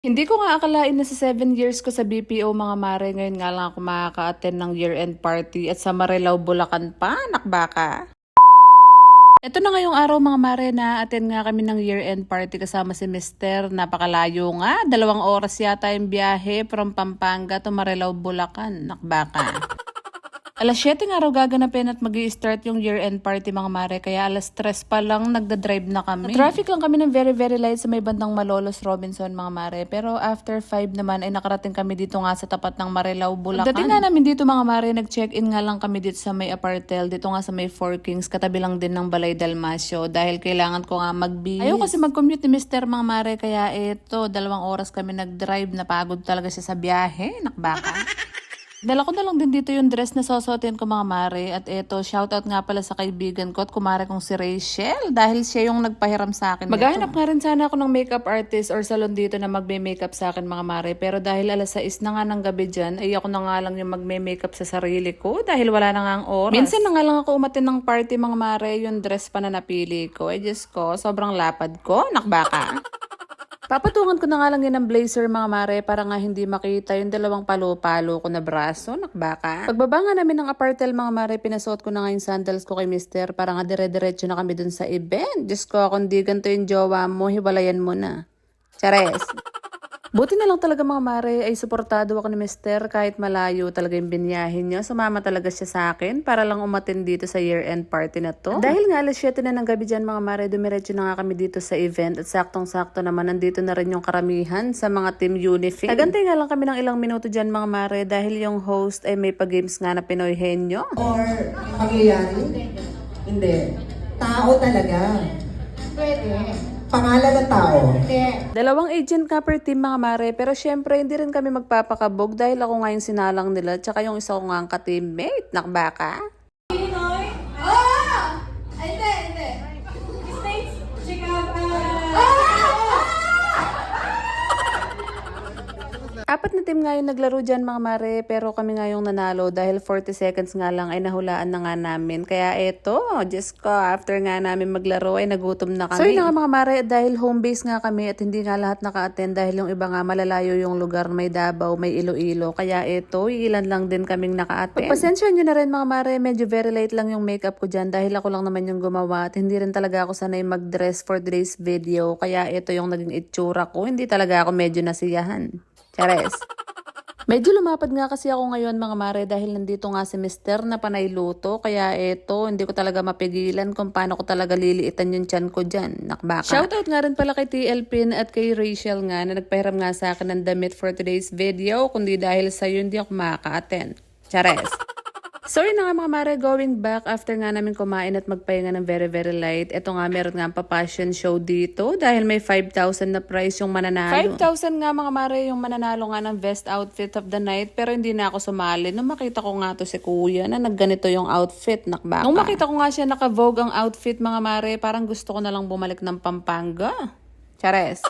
Hindi ko nga akalain na sa 7 years ko sa BPO mga mare, ngayon nga lang ako makaka-attend ng year-end party at sa Marilao, Bulacan pa, nakbaka. Ito na ngayong araw mga mare, na-attend nga kami ng year-end party kasama si Mister. Napakalayo nga, 2 oras yata yung biyahe from Pampanga to Marilao, Bulacan, nakbaka. Alas 7 nga raw gaganapin at mag-i-start yung year-end party mga mare, kaya alas 3 pa lang nagda-drive na kami. Traffic lang kami ng very light sa may bandang Malolos, Robinson mga mare, pero after 5 naman ay nakarating kami dito nga sa tapat ng Marilao, Bulacan. Dating nga namin dito mga mare, nag-check-in nga lang kami dito sa may apartel, dito nga sa may Four Kings, katabi lang din ng Balay Dalmasio, dahil kailangan ko nga mag-bis. Ayaw kasi mag-commute ni Mister mga mare, kaya ito, 2 oras kami nag-drive, napagod talaga siya sa biyahe, nakbaka. Dala ko na lang din dito yung dress na susuotin ko mga mare. At eto, shoutout nga pala sa kaibigan ko at kumare kong si Rachel. Dahil siya yung nagpahiram sa akin. Maghahanap nga rin sana ako ng makeup artist or salon dito na magme-makeup sa akin mga mare. Pero dahil alas 6 na nga ng gabi dyan, ay ako na nga lang yung magme-makeup sa sarili ko. Dahil wala na nga ang oras. Minsan na nga lang ako umatin ng party mga mare. Yung dress pa na napili ko. Ay Diyos ko, sobrang lapad ko. Nakbaka. Papatungan ko na nga lang yun ng blazer mga mare para nga hindi makita yung 2 palo-palo ko na braso, nakbaka. Pagbaba nga namin ng apartel mga mare, pinasuot ko na nga yung sandals ko kay Mister para nga dire-diretso na kami dun sa event. Diyos ko, kung di ganito yung jowa mo, hiwalayan mo na. Chares. Buti na lang talaga mga mare ay suportado ako ni Mister kahit malayo talaga yung binyahin niya. Sumama talaga siya sa akin para lang umatin dito sa year-end party na to. Dahil nga alas 7 na ng gabi dyan mga mare, dumiretso na nga kami dito sa event at saktong-sakto naman nandito na rin yung karamihan sa mga team Unifin. Nagantay nga lang kami ng ilang minuto dyan mga mare dahil yung host ay may pag-games nga na Pinoy Henyo. Or pangyayari? Hindi. Tao talaga. Pwede. Pangalan ng tao. Hindi. 2 agent nga per team mga mare, pero syempre hindi rin kami magpapakabog dahil ako nga yung sinalang nila tsaka yung isa ko nga ang ka-teammate, nakbaka. Pinoy? Ah! Hindi. States, Chicago. Ah! 4 na team nga yung naglaro dyan mga mare, pero kami nga yung nanalo dahil 40 seconds nga lang ay nahulaan na nga namin. Kaya eto, Diyos ko, after nga namin maglaro ay nagutom na kami. So yun nga mga mare, dahil home base nga kami at hindi nga lahat naka-attend dahil yung iba nga malalayo yung lugar, may Davao, may Iloilo. Kaya eto, ilan lang din kaming naka-attend. Pagpasensya nyo na rin mga mare, medyo very light lang yung makeup ko dyan dahil ako lang naman yung gumawa at hindi rin talaga ako sanay mag-dress for today's video. Kaya eto yung naging itsura ko, hindi talaga ako medyo nasiyahan. Chares. Medyo lumapad nga kasi ako ngayon mga mare dahil nandito nga si Mister na panay luto. Kaya eto, hindi ko talaga mapigilan kung paano ko talaga liliitan yung tiyan ko dyan. Nakbaka. Shoutout nga rin pala kay TL Pin at kay Rachel nga na nagpahiram nga sa akin ng damit for today's video. Kundi dahil sa'yo hindi ako makaka-attend. Chares. Sorry na nga mga mare, going back after nga namin kumain at magpahinga ng very light. Ito nga meron nga pa-fashion show dito dahil may 5,000 na prize yung mananalo. 5,000 nga mga mare yung mananalo nga ng best outfit of the night, pero hindi na ako sumali. Nung makita ko nga to si kuya na nagganito yung outfit, nakbaka. Nung makita ko nga siya naka-vogue ang outfit mga mare, parang gusto ko na lang bumalik ng Pampanga. Chares.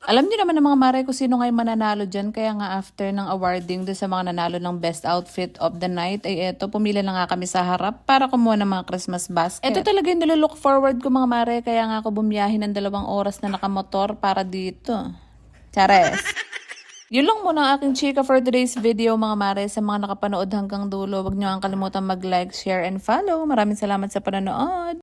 Alam niyo naman ng mga mare kung sino nga yung mananalo dyan. Kaya nga after ng awarding doon sa mga nanalo ng best outfit of the night, ay eto, pumila na nga kami sa harap para kumuha ng mga Christmas basket. Ito talaga yung nilolook forward ko mga mare. Kaya nga ako bumiyahin ng 2 oras na nakamotor para dito. Chares. Yun lang muna ang aking chika for today's video mga mare. Sa mga nakapanood hanggang dulo, huwag niyo ang kalimutan mag-like, share, and follow. Maraming salamat sa panonood.